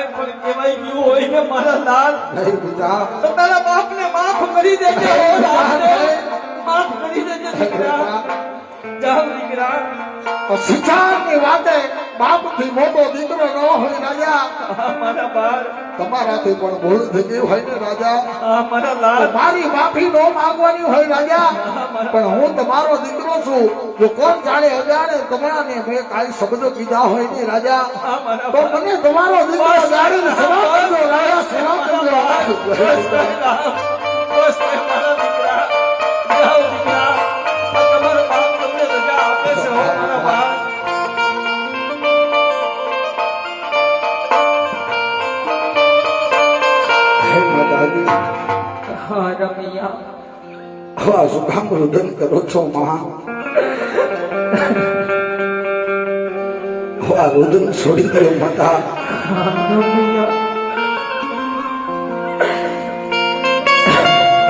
કાંઈ પણ કહેવાય ગયું હોય ને મારા લાલ નહીં દીકરા તો તારા બાપને માફ કરી દેજે હો લાલને. માફ કરી દેજે દીકરા. જાઓ દીકરા. શિક્ષાની વાતે બાપથી મોટો દીકરો ન હોય રાજા. મારા બાર તમારાથી પણ ભૂલ થઈ ગઈ હોય ને રાજા. મારા લાલ મારી માફી નો માંગવાની હોય રાજા. પણ હું તમારો દીકરો છું. જો કોણ જાણે અજાણે તમારાને મેં કાંઈ શબ્દો કીધા હોય ને રાજા તો મને તમારો દીકરો જાણીને સેવા કરજો રાજા. સેવા કરજો. બસ મારા દીકરા. જાઓ દીકરા. તમારો બાપ તમને રજા આપે છે હો મારા બાપ. હે માતાજી હા રમૈયા. હવા સુખામ રુદન કરો છો માં. હવા રુદન છોડી દો માતા. રમૈયા.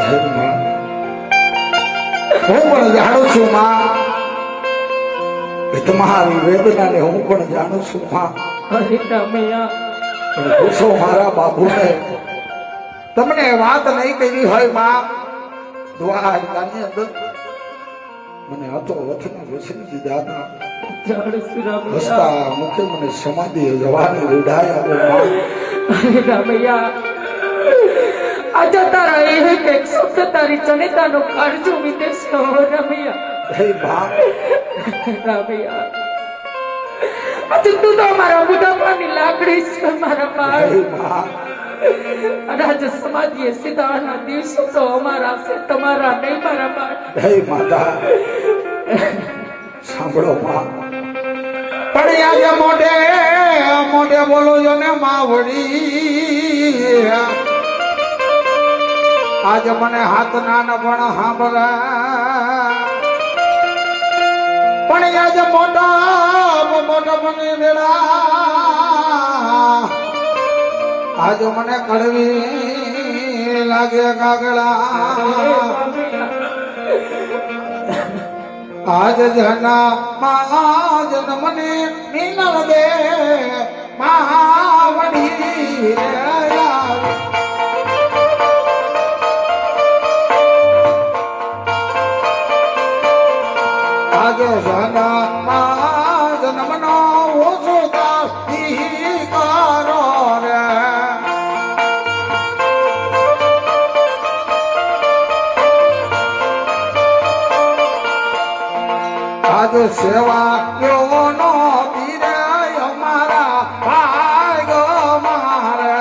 હે માં હું પણ જાણું છું માં. તમારી વેદનાને હું પણ જાણું છું માં. અરે રમૈયા. પણ પૂછો મારા બાપુને તમને વાત નહીં કરી હોય માં. દ્વારકાની અંદર મને હતો વચન વચન દીધા હતા. હસતા મુખે મને સમાધિ જવાની રૂઢાઈ આવે માં. રમૈયા. આજે તારા એ એક શબ્દ તારી જનિતાનો કાળજો વિદેશ હો રમૈયા. હે માં રમૈયા. આજે તું તો મારા બુઢાપાની લાકડી છે મારા બાળ. હે માં અને આજે સમાધિએ સીધાના દિવસો તો અમારા છે તમારા નહીં મારા બાળ. હે માતા સાંભળો માં. પણ આજે મોઢે મોઢે બોલો છો ને માવડી. આજ મને હાથ ના પણ સાંભળા. પણ આજે મોટા મોટા મને વેળા. આજ મને કડવી લાગે કાગડા. આજ જના મહાજ મને મિલન દે મહાવડી. આજ જના મહાજ નમનો ઓછો દી કરો રે. આજ સેવા યો નો પીરે અમારા ભાગ મારે.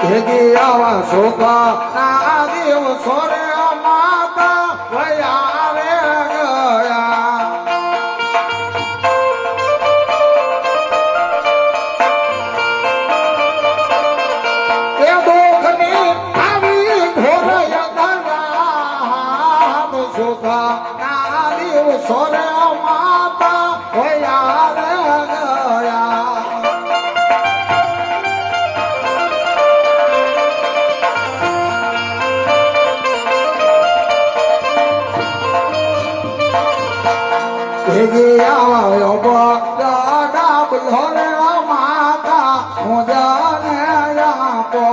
ભેગી આવા શોભા ના દિવસો રે માતા વયા રે ગયા. એ દુઃખની આવી ઘોર યદામ સુખા ના દિવસો રે માતા વયા રે ગયા. ભેગી આવ્યો બડા બોલે માતા હું જાને આપો.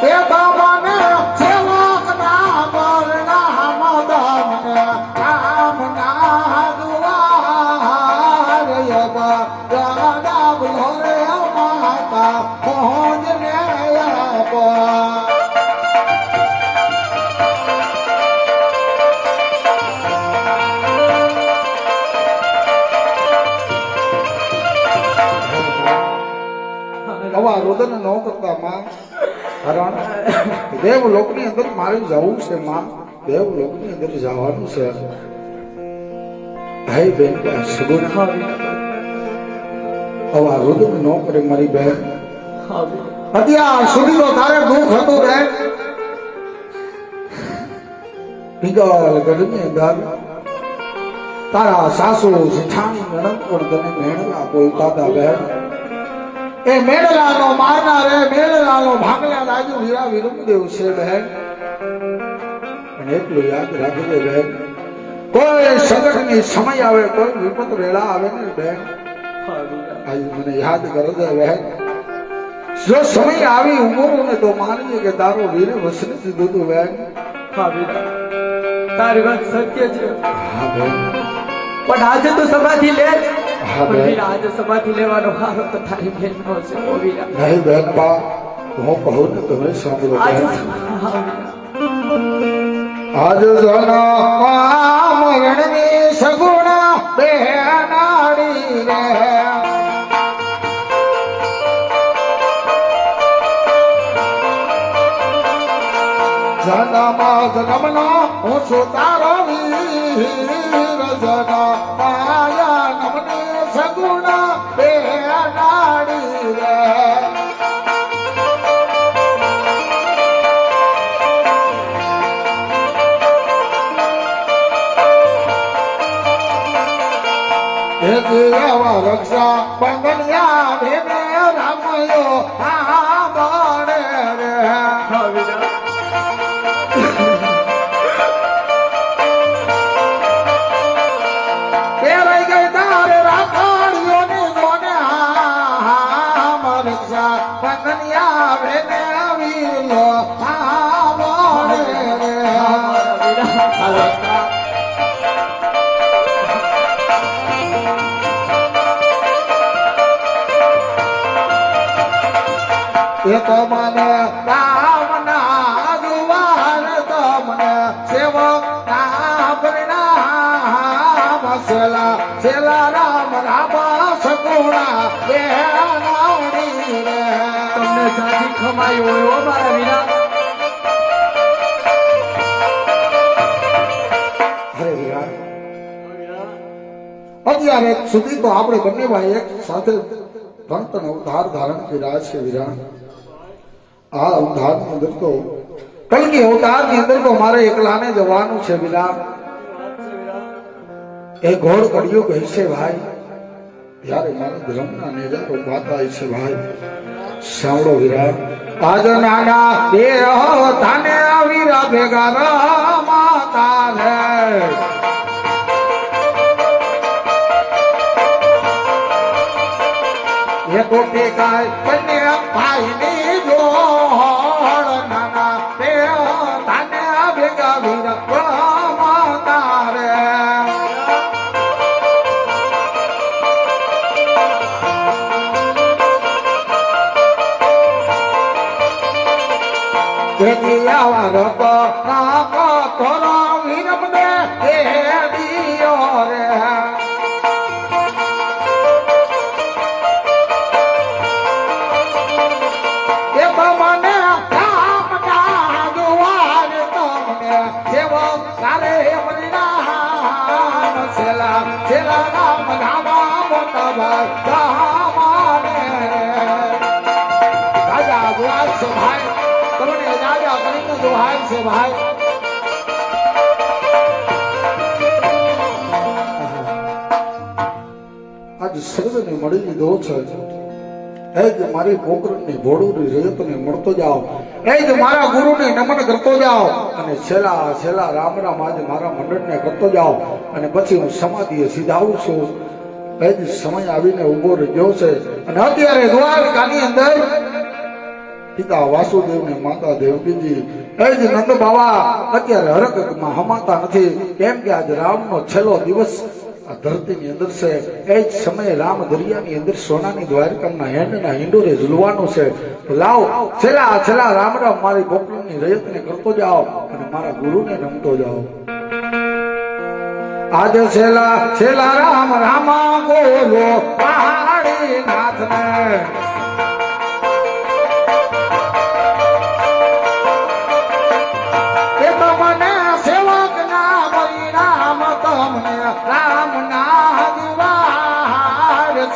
એ બાબાને સેવક ના કરના મદન કામ ના દુવાર. બડા બોલે માતા હું ને આપો. નવા રોદન ન કરતા માં. કારણ દેવલોક ની અંદર મારે જવું છે માં. દેવલોક ની અંદર જવાનું છે. હે બેન સગુણ આવા રોદન ન કરે મારી બહેન. અત્યાર સુધી તો તારે દુઃખ હતું બેન. પીગલ ગઢની અંદર તારા સાસુ જેઠાણી નણંદ પણ તને મેળવા બોલતા હતા બહેન. એ મેળલાનો મારનારે બાજુ વીરા વિરમદેવ છે બહેન, પણ એટલું યાદ રાખજે બહેન, કોઈ સંકટની સમય આવે, કોઈ વિપત વેળા આવે ને બહેન, આજ મને યાદ કરજે બહેન. જો સમય આવી ઉમરો ને તો માનીએ કે તારો વીરે વસને દીધું તું બહેન. હા વીરા, તારી વાત સત્ય છે. હા બહેન. પણ આજે તો સમાધિ લે જ. હા પણ બહેન. વીરા, આજે સમાધિ લેવાનો હારો તો તારી બહેનનો છે ઓ વીરા. નહીં બહેન બા, હું કહું ને તમે સાંભળો આજે બહેન. હા વીરા. આજ જના મરણની સગુણા બેનાડી રે, જનમાં જન્મનો હું છું તારો વીર, જના માયા નમની સગુણા બેનાડી રે. રક્ષા બંધનિયા ભેને રામયો આ બાણે રે. હા વીરા. પેરાઈ ગઈ તારે રાખડીઓની જોને આમ રક્ષા બંધનિયા ભેને વીરલો આ બાણે રે. એ તો મને રામના જુવાર, તમને સેવક ના પરિણામ, સેલા સેલા રામ રામ સગુણા બેનાવડી રે. તમને સાચી ખમાઈ હોય હો મારા વીરા. અરે વીરા, અત્યારે સુધી તો આપણે બંને ભાઈ એક સાથે ભક્તનો અવતાર ધારણ કર્યા છે વીરા. આ અવતારની અંદર તો કલકી અવતારની અંદર તો મારે એકલાને જવાનું છે વીરા. એ ઘોડ કડિયું કહે છે ભાઈ, ત્યારે મારા ધર્મના નેજારો ગાતા છે ભાઈ. સાંભળો વીરા, આજ નાના દેહ તાને વીરા ભેગા રમાતા રે. એ તો ટેકાય બંને ભાઈની જોડ, નાના દેહ તાને ભેગા વીરા રમાતા રે. આવા રબ નાકો થોરો વીરમને એ દિયો રે. એ તો મને રામના જુવાર, તમને સેવક તારે પરિણામ, સેલા સેલા રામ રામા મોટા ભાઈ રાજા જુવાર છે ભાઈ, તમને રાજા કરીને જોહાર છે ભાઈ. આજ સર્વને મળી લીધો છે. એ જ મારી પોકરણની ભોળુની રજતને મળતો જાઓ, એ જ મારા ગુરુને નમન કરતો જાઓ, અને છેલ્લા છેલ્લા રામ રામ આજે મારા મંડળને કરતો જાઓ, અને પછી હું સમાધિએ સીધાવું છું. એ જ સમય આવીને ઉભો રહ્યો છે. અને અત્યારે દ્વારકાની અંદર પિતા વાસુદેવ ને માતા દેવકીજી એ જ નંદ બાવા અત્યારે હરકતમાં હમાતા નથી, કેમ કે આજ રામનો છેલ્લો દિવસ આ ધરતીની અંદર છે. એ જ સમયે રામ દરિયાની અંદર સોનાની દ્વારકાના હેંડના હિંડોરે ઝૂલવાનું છે. તો લાવ છેલ્લા છેલ્લા રામ રામ મારી પોકરણની રજતને કરતો જાઓ, અને મારા ગુરુને નમતો જાઓ. આજ છેલ્લા છેલ્લા રામ રામા બોલો પહાડી નાથને.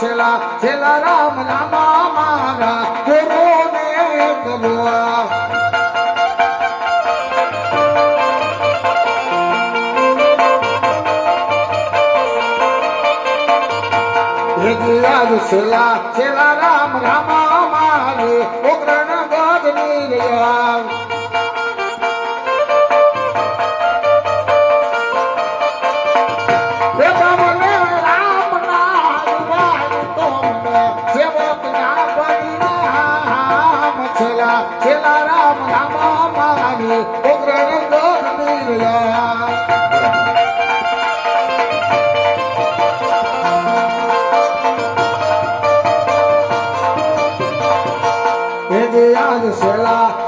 છેલ્લા છેલ્લા રામ નામા મારા ગુરુને કબુઆ. છેલ્લા છેલ્લા રામ રામા મારે પોકરણ ગગની ગયા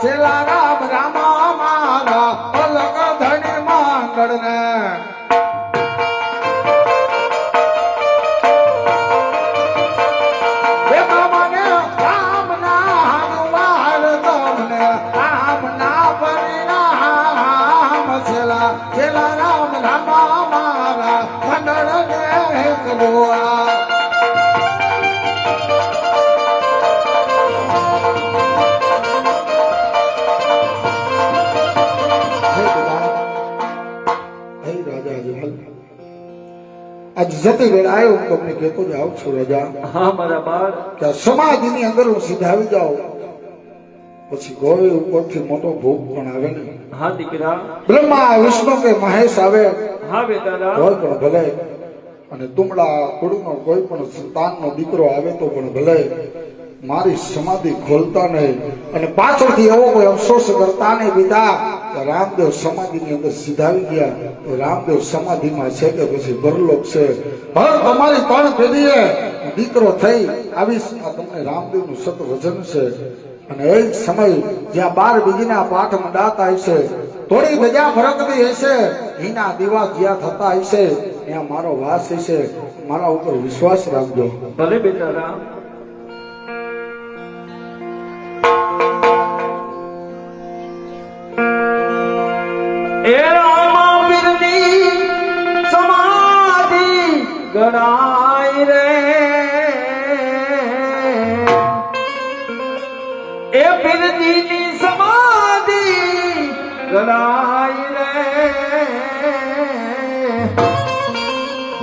છેલ્લા રામ રામા મારા અલગ ધણી માંગળ ને છેલ્લા રામ રામા મારા મંડળ ને કલોઆ આજ જતી વેળાએ હું તમને કહેતો જાઉં છું રાજા. હા મારા બાળ, કે આ સમાધિની અંદર હું સીધા આવી જાઉં પછી ગોળી ઉપરથી મોટો ભૂખ પણ આવે ને. હા દીકરા, બ્રહ્મા વિષ્ણુ કે મહેશ આવે હા બેટા, કોઈ પણ ભલે, અને તુમડા કુળનો કોઈ પણ સંતાનનો દીકરો આવે તો પણ ભલે, મારી સમાધિ ખોલતા નહીં અને પાછળથી એવો કોઈ અફસોસ કરતા નહીં. બીજા રામદેવ સમાધિની અંદર સીધાવી ગયા તો રામદેવ સમાધિમાં છે કે પછી પરલોક છે. હર તમારી ત્રણ પેઢીએ દીકરો થઈ આવીશ, આ તમને રામદેવનું સત વચન છે. અને એ જ સમય જ્યાં 12 બીજના પાઠ મંડાતા હશે, થોડી ગજા ફરકતી હશે, એના દીવા જ્યાં થતા હશે ત્યાં મારો વાસ હશે. મારા ઉપર વિશ્વાસ રાખજો. ભલે બેટા રામ. એ રામા પીરની સમાધિ ગણાય રે, એ પીરજીની સમાધિ ગણાય રે.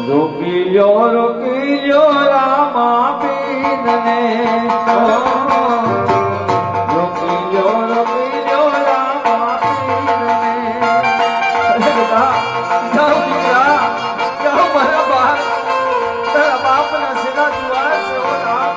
રોકી લ્યો રામા પીરને, રોકી લ્યો રામા પીરને. જાઓ દીકરા, જાઓ મારા બાપ, તારા બાપના સીધા દ્વાર છે ઓ રામ.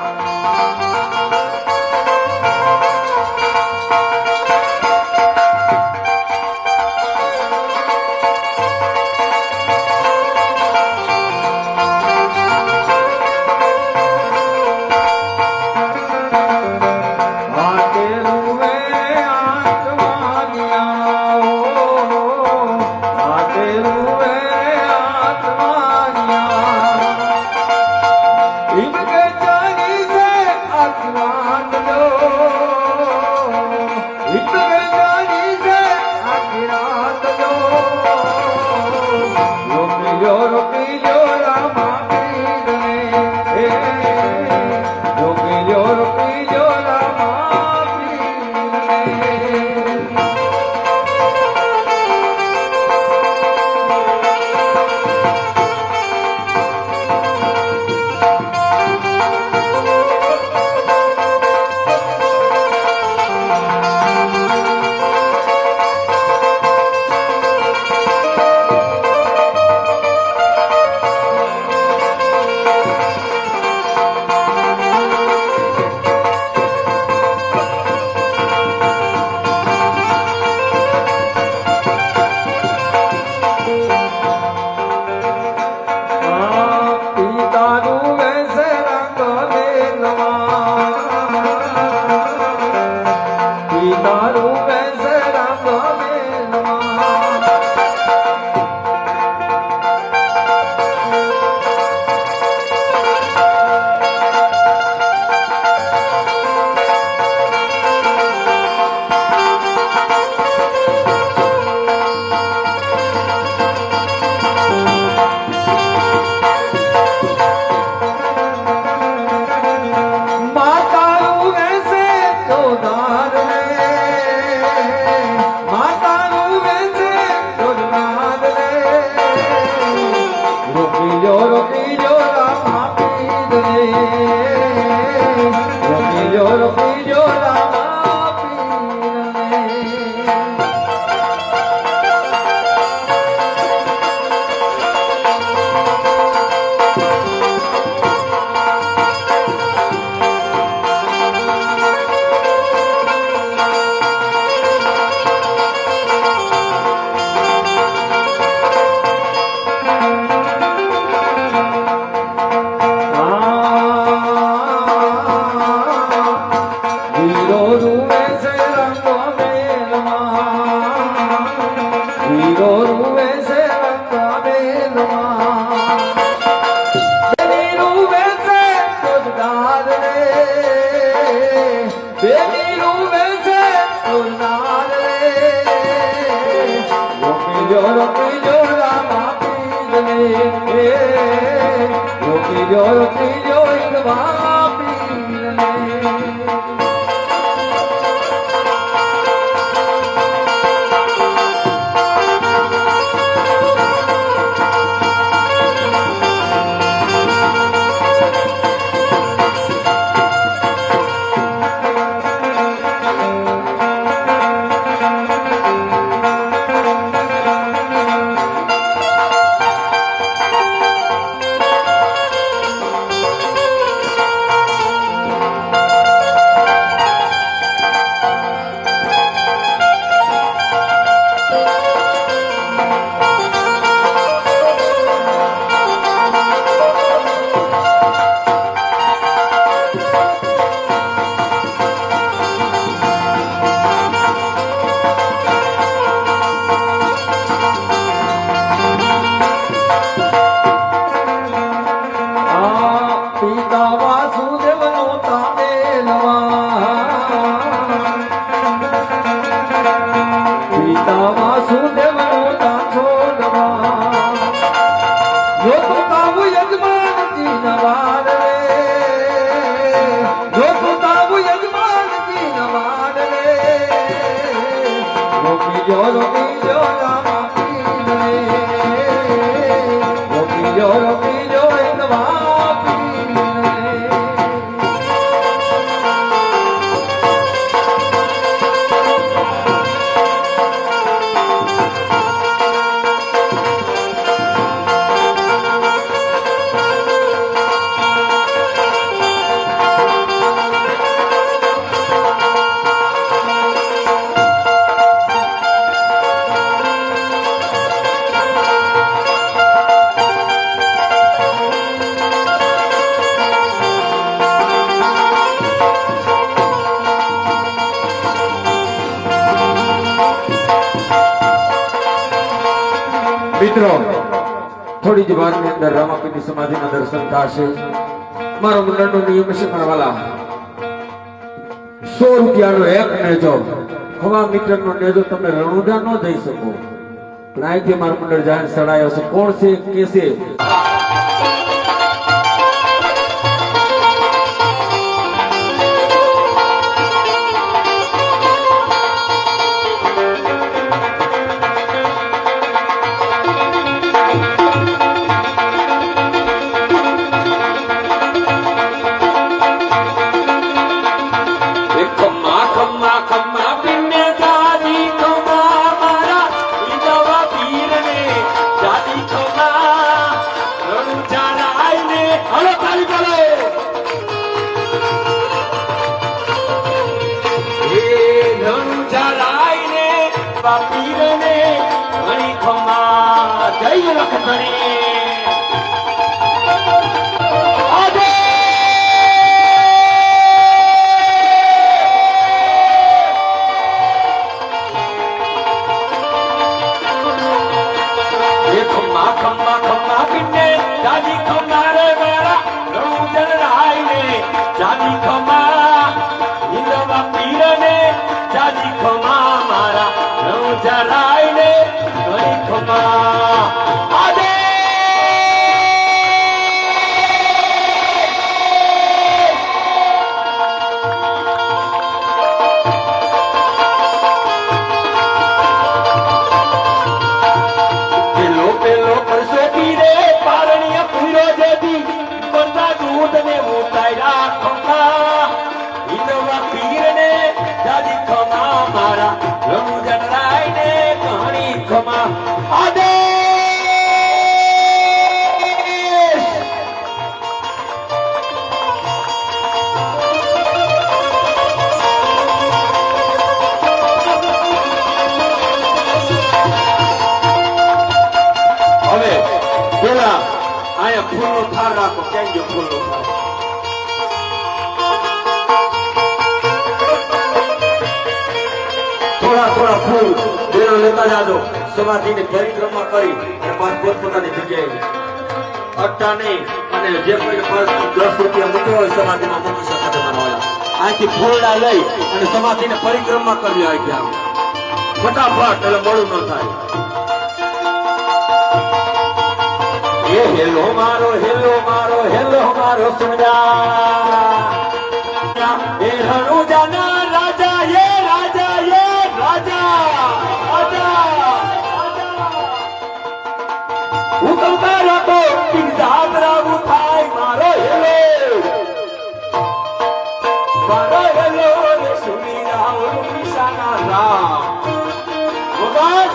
હીરો રૂવે છે રંગ મેલમાં, હીરો રૂવે છે રંગ મેલમાં, બેની રૂવે છે રોજગાર રે, બેની રૂવે છે રોજગાર રે, રોકી જો રામા પીર ને, રોકી જો ઈંદવા પીર ને. પિતા વાસુદેવનો તામેલમાં, પિતા વાસુદેવનો તાછોડમાં, જો તું તાવું યજમાનજી નવાર રે, જો તું તાવું યજમાનજી નવાર રે, રોકી જો રામા પીર રે, રોકી જો ઈંદવા પીર રે. મિત્રો થોડી જ વારની અંદર રામાપીરની સમાધિના દર્શન થશે. મારો મંડળનો નિયમ છે મારા વાલા, 100 રૂપિયાનો એક નેજો, હવા મીટરનો નેજો તમે રણુડા ન દઈ શકો, પણ અહીંથી મારું મંડળ જાહેર સડાયો છે. કોણ છે કે છે પીરને ઘણી ખમા જય લખમણી. ખમ્મા ખમ્મા ખમ્મા પીને જાજી ખમ્મા રે મેરા રણુજન રાયને જાજી ખમ્મા ઈંદવા પીરને જાજી ખમ્મા મારા રણુજરાયને ઘણી ખમ્મા. આદે પેલો પરસો પીરે પારણીય પૂરો જેથી બધા દૂધ ને ઉતાર્યા ખમ્મા ઈંદવા પીરને જાજી ખમ્મા મારા રણુજન રાયને ઘણી ખમ્મા. આદે હવે પેલા આયા ફૂલનો થાર રાખો. ક્યાં ગયો ફૂલનો થાર? ફૂલ બેનો લેતા જાજો સમાધિની પરિક્રમા કરી અને પાંચ પોતપોતાની જગ્યાએ અટ્ટા નહીં અને જે કોઈ 10 રૂપિયા મૂક્યો હોય સમાધિમાં મૂકી શકે તમારા વાળા આથી ફૂલડા લઈ અને સમાધિને પરિક્રમા કરવી હોય ત્યાં ફટાફટ એટલે મોડું ન થાય એ હેલો મારો સુંદરા એ રણુજાના રાજા એ રાજા હુકમ કરો તો ઇન્જામ રાવું થાય મારો હેલો રે સુની રાવ નિશાના રામ ભગવાન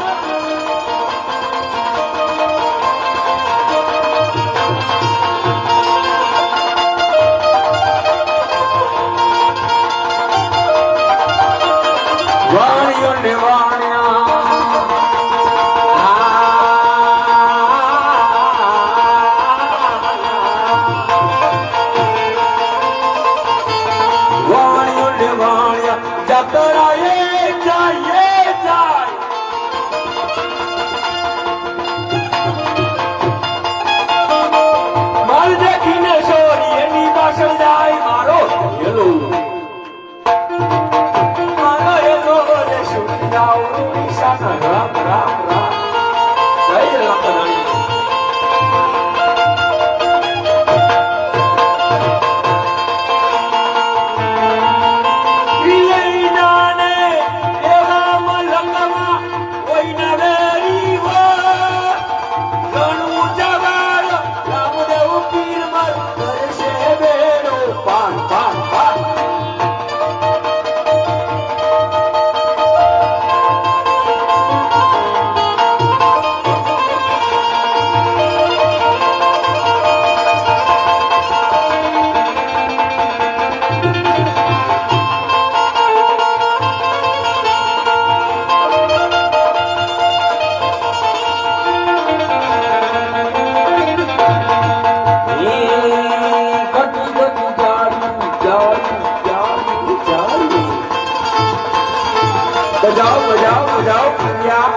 બજાઓ કન્યા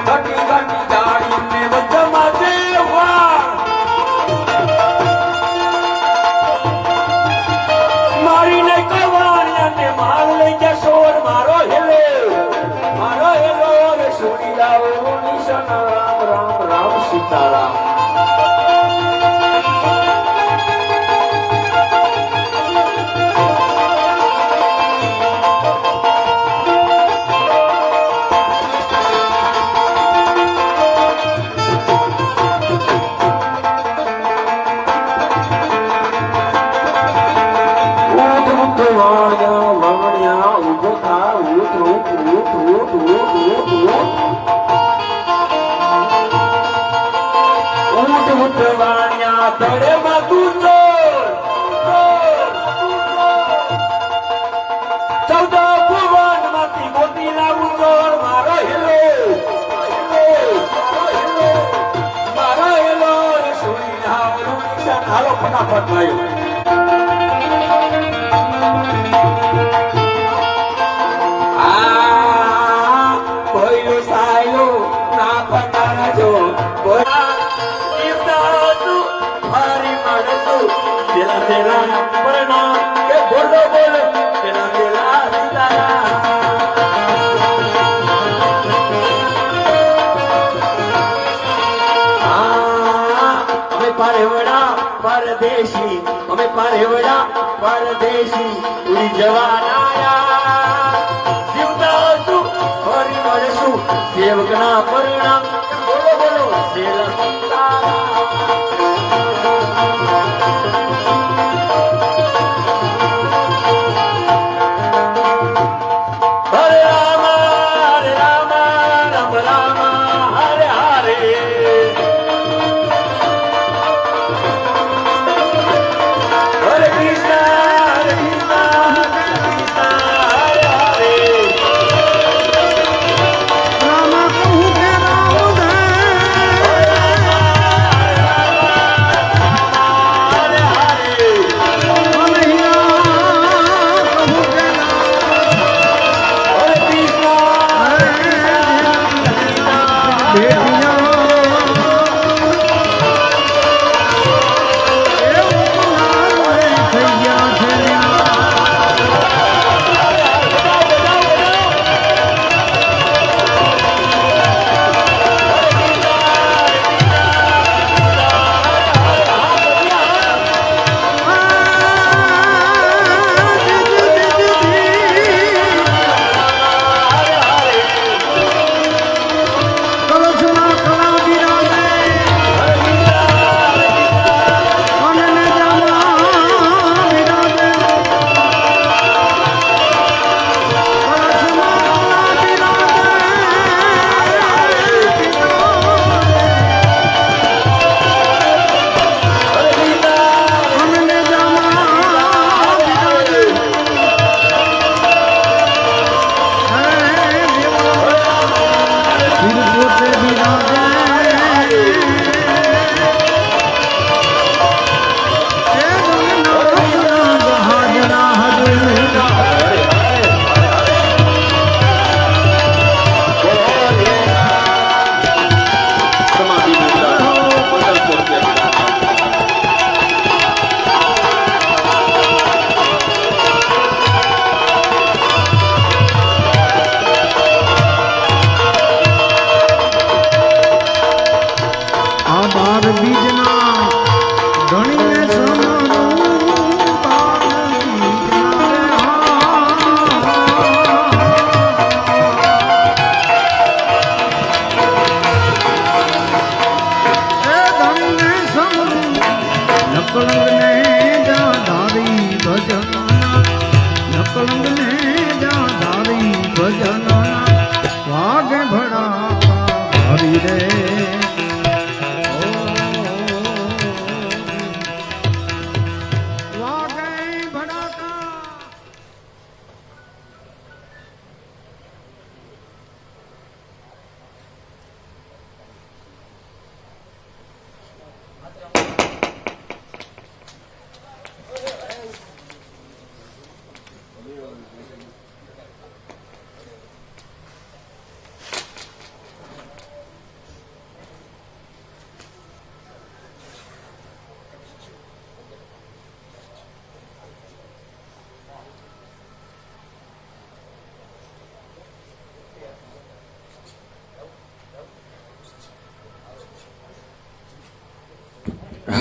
ઘટી ગાડી ને વચ્ચેમાં દેવા મારીને કવાણી અને માર લઈ જા સોર મારો હેલો રે સુરી લાવો નિશાન રામ સીતારામ હાલો ફટાફટ ભાઈ કોઈલો સાયલો ના પતાના જો શિવદાસુ હરી માણસુ સેલા સેલા પરણા કે બોલો બોલો સેલા સેલા સીતારામ પરદેશી અમે પારેવડા પરદેશી ઉડી જવાના શિવદાસુ ફરી મળશું સેવકના પરિણામ બોલો બોલો સેલા હરે રામ રામ રામ હરે હરે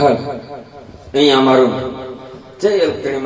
અહીંયા અમારું જય